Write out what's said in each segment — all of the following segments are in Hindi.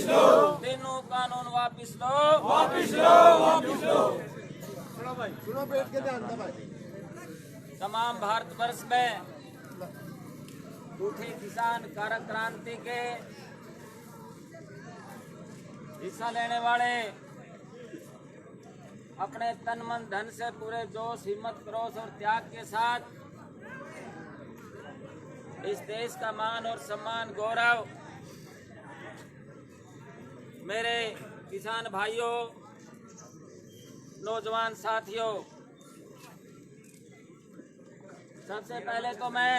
लो, तीनों कानून वापिस लो, वापिस लो, वापिस लो। सुनो बैठ के ध्यान दो भाई। तमाम भारतवर्ष में उठी किसान कारक क्रांति के हिस्सा लेने वाले अपने तन मन धन से पूरे जोश हिम्मत क्रोध और त्याग के साथ इस देश का मान और सम्मान गौरव मेरे किसान भाइयों नौजवान साथियों, सबसे पहले तो मैं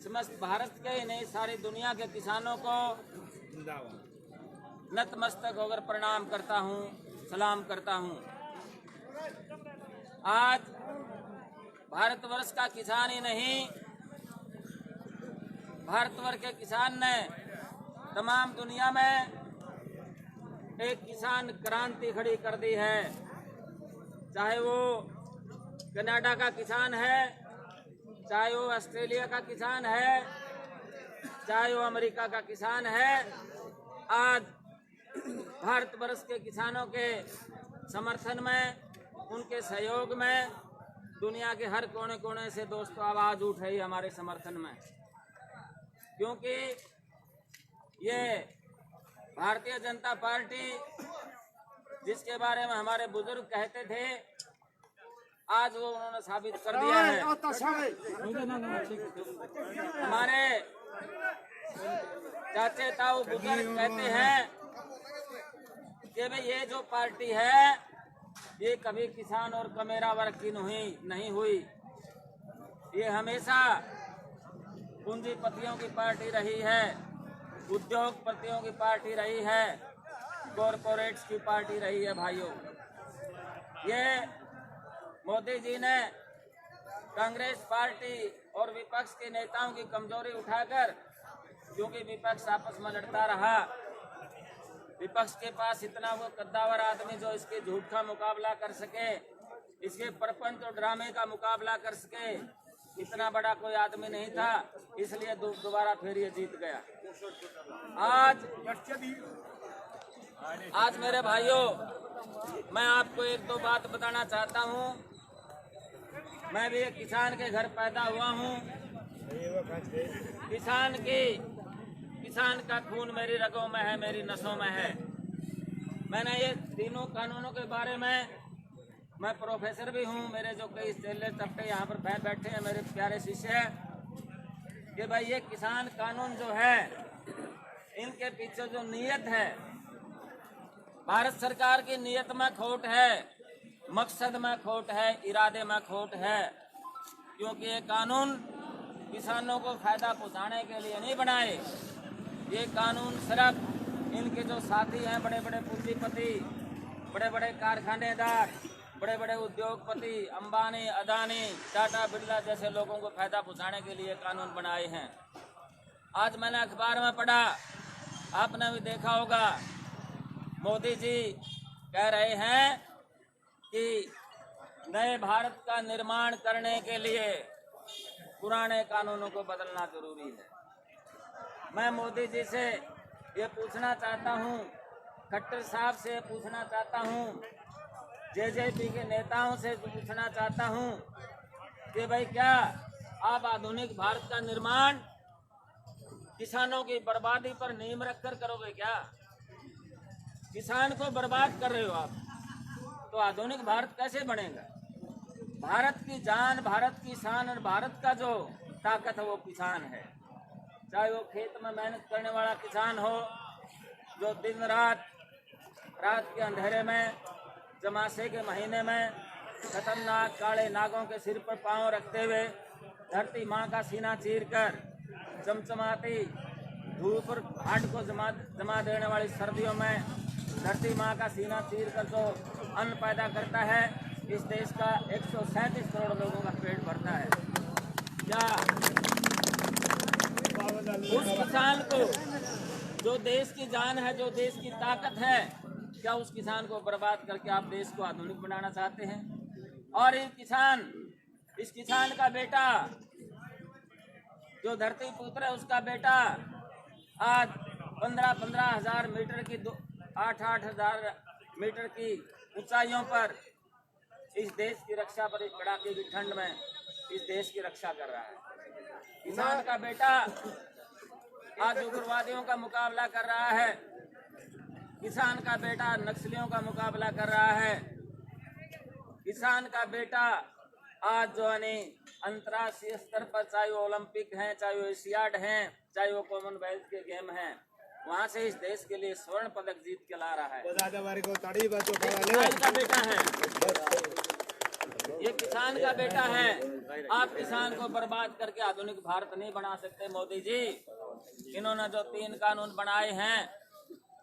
समस्त भारत के ही नहीं सारी दुनिया के किसानों को नतमस्तक होकर प्रणाम करता हूं, सलाम करता हूं। आज भारतवर्ष का किसान ही नहीं, भारतवर्ष के किसान ने तमाम दुनिया में एक किसान क्रांति खड़ी कर दी है। चाहे वो कनाडा का किसान है, चाहे वो ऑस्ट्रेलिया का किसान है, चाहे वो अमेरिका का किसान है, आज भारतवर्ष के किसानों के समर्थन में, उनके सहयोग में दुनिया के हर कोने कोने से दोस्तों आवाज उठ रही है हमारे समर्थन में। क्योंकि ये भारतीय जनता पार्टी जिसके बारे में हमारे बुजुर्ग कहते थे, आज वो उन्होंने साबित कर दिया है। हमारे चाचे ताऊ बुजुर्ग कहते हैं कि भाई ये जो पार्टी है ये कभी किसान और कमेरा वर्ग की नहीं हुई, ये हमेशा पूंजीपतियों की पार्टी रही है, उद्योगपतियों की पार्टी रही है, कॉरपोरेट्स की पार्टी रही है। भाइयों, ये मोदी जी ने कांग्रेस पार्टी और विपक्ष के नेताओं की कमजोरी उठाकर, क्योंकि विपक्ष आपस में लड़ता रहा, विपक्ष के पास इतना वो कद्दावर आदमी जो इसके झूठ का मुकाबला कर सके, इसके प्रपंच और ड्रामे का मुकाबला कर सके, इतना बड़ा कोई आदमी नहीं था, इसलिए दोबारा फिर ये जीत गया। आज मेरे भाइयों, मैं आपको एक दो बात बताना चाहता हूँ। मैं भी एक किसान के घर पैदा हुआ हूँ। किसान का खून मेरी रगों में है, मेरी नसों में है। मैंने ये तीनों कानूनों के बारे में, मैं प्रोफेसर भी हूँ, मेरे जो कई चेले तबके यहाँ पर बैठे हैं, मेरे प्यारे शिष्य हैं, कि भाई ये किसान कानून जो है, इनके पीछे जो नीयत है, भारत सरकार की नीयत में खोट है, मकसद में खोट है, इरादे में खोट है। क्योंकि ये कानून किसानों को फायदा पहुँचाने के लिए नहीं बनाए, ये कानून सिर्फ इनके जो साथी हैं, बड़े बड़े पूंजीपति, बड़े बड़े कारखानेदार, बड़े बड़े उद्योगपति, अंबानी, अदानी, टाटा, बिरला जैसे लोगों को फायदा पहुंचाने के लिए कानून बनाए हैं। आज मैंने अखबार में पढ़ा, आपने भी देखा होगा, मोदी जी कह रहे हैं कि नए भारत का निर्माण करने के लिए पुराने कानूनों को बदलना जरूरी है। मैं मोदी जी से ये पूछना चाहता हूँ, खट्टर साहब से पूछना चाहता हूँ, जेजेपी के नेताओं से पूछना चाहता हूँ कि भाई क्या आप आधुनिक भारत का निर्माण किसानों की बर्बादी पर नींव रखकर करोगे क्या? किसान को बर्बाद कर रहे हो आप, तो आधुनिक भारत कैसे बनेगा? भारत की जान, भारत की शान और भारत का जो ताकत है वो किसान है। चाहे वो खेत में मेहनत करने वाला किसान हो, जो दिन रात के अंधेरे में, जमासे के महीने में खतरनाक काले नागों के सिर पर पांव रखते हुए धरती माँ का सीना चीरकर चमचमाती धूप और हाट को जमा देने वाली सर्दियों में धरती माँ का सीना चीरकर जो अन्न पैदा करता है, इस देश का 137 करोड़ लोगों का पेट भरता है। क्या उस किसान को, जो देश की जान है, जो देश की ताकत है, क्या उस किसान को बर्बाद करके आप देश को आधुनिक बनाना चाहते हैं? और इस किसान का बेटा, जो धरती पुत्र है, उसका बेटा आज 15-15 हजार मीटर की 8-8 हजार मीटर की ऊंचाइयों पर इस देश की रक्षा पर इस कड़ाके की ठंड में इस देश की रक्षा कर रहा है। किसान का बेटा आज उग्रवादियों का मुकाबला कर रहा है। किसान का बेटा नक्सलियों का मुकाबला कर रहा है। किसान का बेटा आज जो है अंतर्राष्ट्रीय स्तर पर, चाहे वो ओलंपिक हैं, चाहे वो एशियाड हैं, चाहे वो कॉमनवेल्थ के गेम हैं, वहाँ से इस देश के लिए स्वर्ण पदक जीत के ला रहा है। किसान का बेटा है, ये किसान का बेटा है। आप किसान को बर्बाद करके आधुनिक भारत नहीं बना सकते मोदी जी। इन्होंने जो 3 कानून बनाए हैं,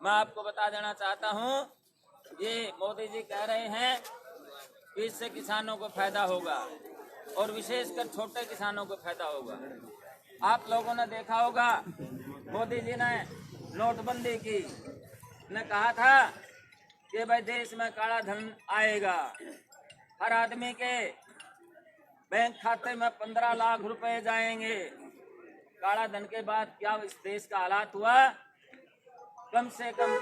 मैं आपको बता देना चाहता हूँ, ये मोदी जी कह रहे हैं कि इससे किसानों को फायदा होगा और विशेषकर छोटे किसानों को फायदा होगा। आप लोगों ने देखा होगा मोदी जी ने नोटबंदी की, ने कहा था कि भाई देश में काला धन आएगा, हर आदमी के बैंक खाते में 15 लाख रुपए जाएंगे। काला धन के बाद क्या इस देश का हालात हुआ? कम से कम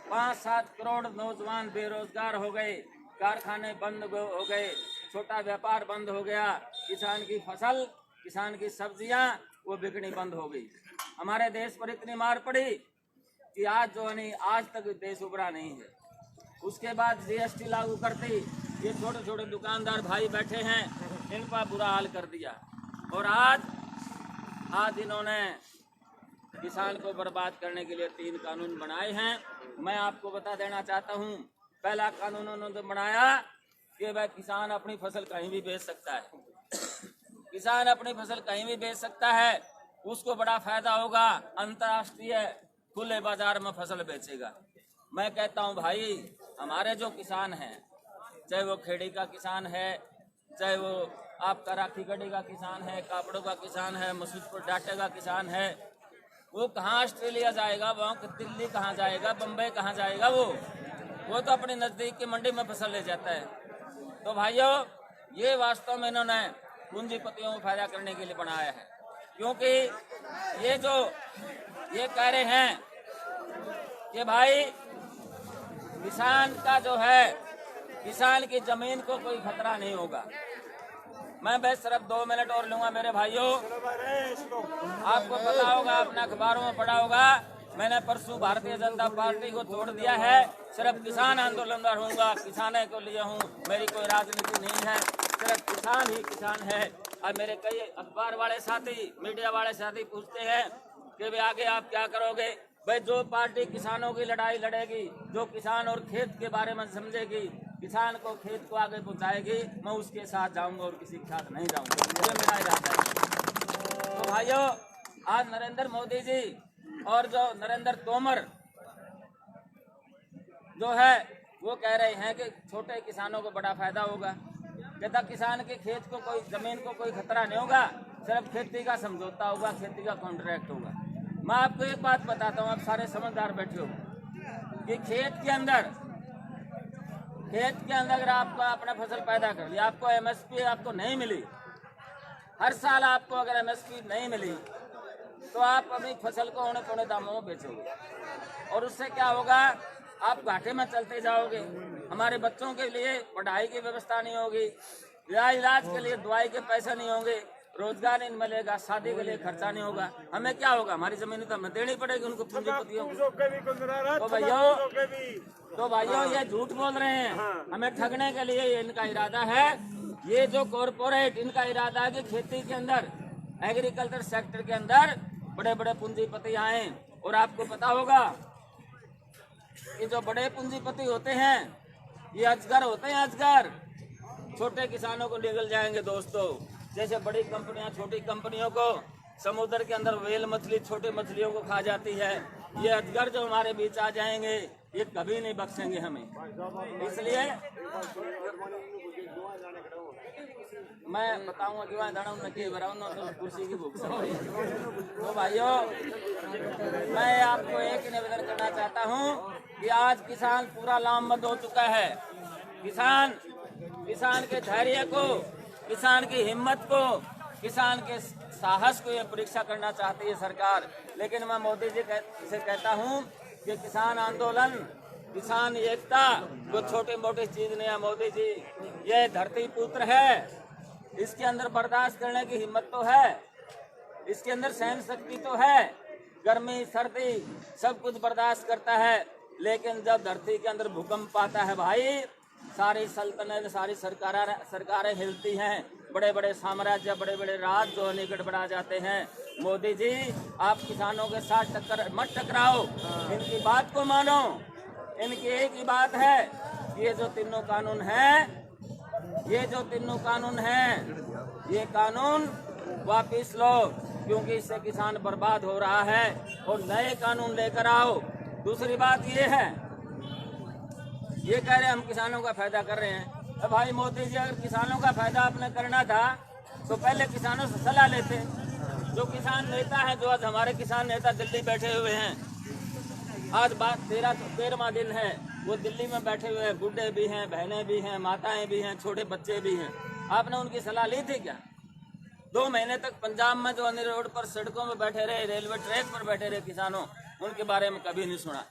5-7 करोड़ नौजवान बेरोजगार हो गए, कारखाने बंद हो गए, छोटा व्यापार बंद हो गया, किसान की फसल, किसान की सब्जियां वो बिकनी बंद हो गई। हमारे देश पर इतनी मार पड़ी कि आज जो है आज तक देश उभरा नहीं है। उसके बाद जीएसटी लागू करती, ये छोटे छोटे दुकानदार भाई बैठे हैं, इनका बुरा हाल कर दिया। और आज इन्होंने किसान को बर्बाद करने के लिए 3 कानून बनाए हैं। मैं आपको बता देना चाहता हूँ, पहला कानून उन्होंने बनाया कि वह किसान अपनी फसल कहीं भी बेच सकता है। किसान अपनी फसल कहीं भी बेच सकता है, उसको बड़ा फायदा होगा, अंतर्राष्ट्रीय खुले बाजार में फसल बेचेगा। मैं कहता हूँ भाई, हमारे जो किसान हैं, चाहे वो खेड़ी का किसान है, चाहे वो आपका राखी गढ़ी का किसान है, कापड़ों का किसान है, मसूदपुर डाटे का किसान है, वो कहाँ ऑस्ट्रेलिया जाएगा, वहाँ दिल्ली कहाँ जाएगा, बम्बई कहाँ जाएगा? वो तो अपने नजदीक की मंडी में फसल ले जाता है। तो भाइयों, ये वास्तव में इन्होंने पूंजीपतियों को फायदा करने के लिए बनाया है, क्योंकि ये कह रहे हैं कि भाई किसान का जो है, किसान की जमीन को कोई खतरा नहीं होगा। मैं बस सिर्फ 2 मिनट और लूंगा मेरे भाइयों। आपको पता होगा, आपने अखबारों में पढ़ा होगा, मैंने परसों भारतीय जनता पार्टी को तोड़ दिया है, सिर्फ किसान आंदोलन में रहूंगा, किसाने को लिए हूँ, मेरी कोई राजनीति नहीं है, सिर्फ किसान ही किसान है। और मेरे कई अखबार वाले साथी, मीडिया वाले साथी पूछते हैं कि भाई आगे आप क्या करोगे? भाई जो पार्टी किसानों की लड़ाई लड़ेगी, जो किसान और खेत के बारे में समझेगी, किसान को खेत को आगे पहुंचाएगी, मैं उसके साथ जाऊंगा और किसी के साथ नहीं जाऊंगा। ये मेरा इरादा है। तो भाइयों, आज नरेंद्र मोदी जी और जो नरेंद्र तोमर जो है, वो कह रहे हैं कि छोटे किसानों को बड़ा फायदा होगा। कहता किसान के खेत को, कोई जमीन को कोई खतरा नहीं होगा, सिर्फ खेती का समझौता होगा, खेती का कॉन्ट्रैक्ट होगा। मैं आपको एक बात बताता हूँ, आप सारे समझदार बैठे हो, कि खेत के अंदर अगर आपको अपना फसल पैदा कर लिया, आपको एमएसपी आपको नहीं मिली, हर साल आपको अगर एमएसपी नहीं मिली, तो आप अपनी फसल को औने पौने दामों में बेचोगे, और उससे क्या होगा? आप घाटे में चलते जाओगे। हमारे बच्चों के लिए पढ़ाई की व्यवस्था नहीं होगी, इलाज के लिए दवाई के पैसे नहीं होंगे, रोजगार नहीं मिलेगा, शादी के लिए खर्चा नहीं होगा। हमें क्या होगा? हमारी जमीन तो हमें देनी पड़ेगी उनको, पूंजीपतियों को। तो भाइयों, ये झूठ बोल रहे हैं, हमें ठगने के लिए इनका इरादा है। ये जो कॉरपोरेट, इनका इरादा है कि खेती के अंदर, एग्रीकल्चर सेक्टर के अंदर बड़े बड़े पूंजीपति आए। और आपको पता होगा कि जो बड़े पूंजीपति होते हैं, ये अजगर होते हैं, अजगर छोटे किसानों को निगल जाएंगे दोस्तों। जैसे बड़ी कंपनियां छोटी कंपनियों को, समुद्र के अंदर व्हेल मछली छोटे मछलियों को खा जाती है, ये अजगर जो हमारे बीच आ जाएंगे, ये कभी नहीं बख्शेंगे हमें। इसलिए मैं बताऊंगा कि वहाँ दाना नकी भराऊँ तो कुर्सी की भूख से। तो भाइयों, मैं आपको एक ही निवेदन करना चाहता हूँ कि आज किसान पूरा लामबंद हो चुका है। किसान के धैर्य को, किसान की हिम्मत को, किसान के साहस को ये परीक्षा करना चाहती है सरकार। लेकिन मैं मोदी जी से कहता हूँ कि किसान आंदोलन, किसान एकता कोई छोटी मोटी चीज नहीं है। मोदी जी ये धरती पुत्र है, इसके अंदर बर्दाश्त करने की हिम्मत तो है, इसके अंदर सहन शक्ति तो है, गर्मी सर्दी सब कुछ बर्दाश्त करता है। लेकिन जब धरती के अंदर भूकंप आता है भाई, सारी सल्तनत, सारी सरकारें हिलती हैं, बड़े बड़े साम्राज्य, बड़े बड़े राज जो निकट बढ़ा जाते हैं। मोदी जी आप किसानों के साथ मत टकराओ, इनकी बात को मानो। इनकी एक ही बात है, ये जो तीनों कानून हैं, ये कानून वापिस लो, क्योंकि इससे किसान बर्बाद हो रहा है, और नए कानून लेकर आओ। दूसरी बात ये है, ये कह रहे हम किसानों का फायदा कर रहे हैं। तो भाई मोदी जी अगर किसानों का फायदा आपने करना था तो पहले किसानों से सलाह लेते। जो किसान नेता है, जो आज हमारे किसान नेता दिल्ली बैठे हुए हैं, आज बात 13वां दिन है, वो दिल्ली में बैठे हुए हैं, बूढ़े भी हैं, बहनें भी हैं, माताएं भी हैं, छोटे बच्चे भी हैं। आपने उनकी सलाह ली थी क्या? 2 महीने तक पंजाब में जो अन्य रोड पर सड़कों में बैठे रहे, रेलवे ट्रैक पर बैठे रहे किसानों, उनके बारे में कभी नहीं सुना।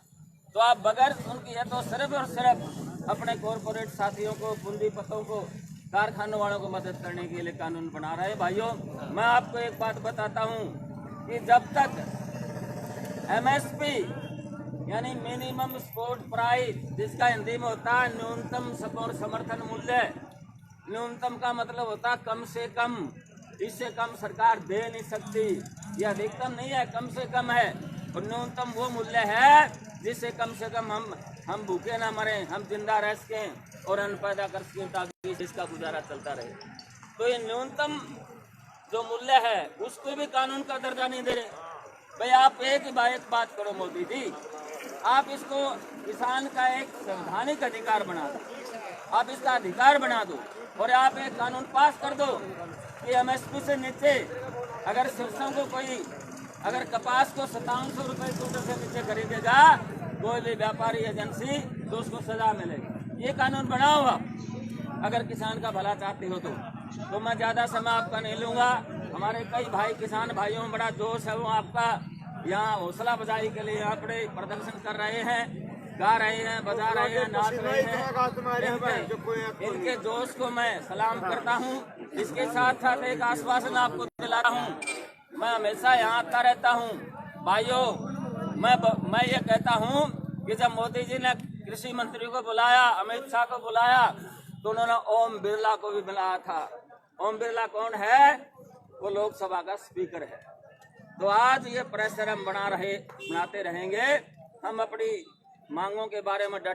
तो आप बगैर उनकी है तो सिर्फ और सिर्फ अपने कॉरपोरेट साथियों को, पूंजीपतियों को, कारखानों वालों को मदद करने के लिए कानून बना रहे हैं। भाइयों, मैं आपको एक बात बताता हूं कि जब तक MSP यानी मिनिमम सपोर्ट प्राइस, जिसका हिंदी में होता है न्यूनतम समर्थन मूल्य, न्यूनतम का मतलब होता है कम से कम, इससे कम सरकार दे नहीं सकती। यह अधिकतम नहीं है, कम से कम है, और न्यूनतम वो मूल्य है जिससे कम से कम हम भूखे ना मरे, हम जिंदा रह सकें और अन्न पैदा कर सकें, ताकि इसका गुजारा चलता रहे। तो ये न्यूनतम जो मूल्य है उसको भी कानून का दर्जा नहीं दे रहे। भाई आप एक बात करो मोदी जी, आप इसको किसान का एक संवैधानिक अधिकार बना दो, आप इसका अधिकार बना दो, और आप एक कानून पास कर दो कि MSP से नीचे अगर सरसों को कोई, अगर कपास को 5700 रुपये क्विंटल से नीचे खरीदेगा कोई भी व्यापारी एजेंसी, तो उसको सजा मिलेगी। ये कानून बनाओ आप, अगर किसान का भला चाहते हो तो मैं ज़्यादा समय आपका नहीं लूँगा। हमारे कई भाई किसान भाइयों में बड़ा जोश है, वो आपका यहाँ हौसला बजाई के लिए यहाँ पर प्रदर्शन कर रहे हैं, गा रहे हैं, बजा रहे हैं, नाच रहे हैं। इनके जोश को मैं सलाम करता हूँ। इसके साथ साथ एक आश्वासन आपको दिला रहा हूँ, मैं हमेशा यहाँ आता रहता हूँ। भाइयों, मैं ये कहता हूँ कि जब मोदी जी ने कृषि मंत्री को बुलाया, अमित शाह को बुलाया, तो उन्होंने ओम बिरला को भी बुलाया था। ओम बिरला कौन है? वो लोकसभा का स्पीकर है। तो आज ये प्रेशर हम बनाते रहेंगे। हम अपनी मांगों के बारे में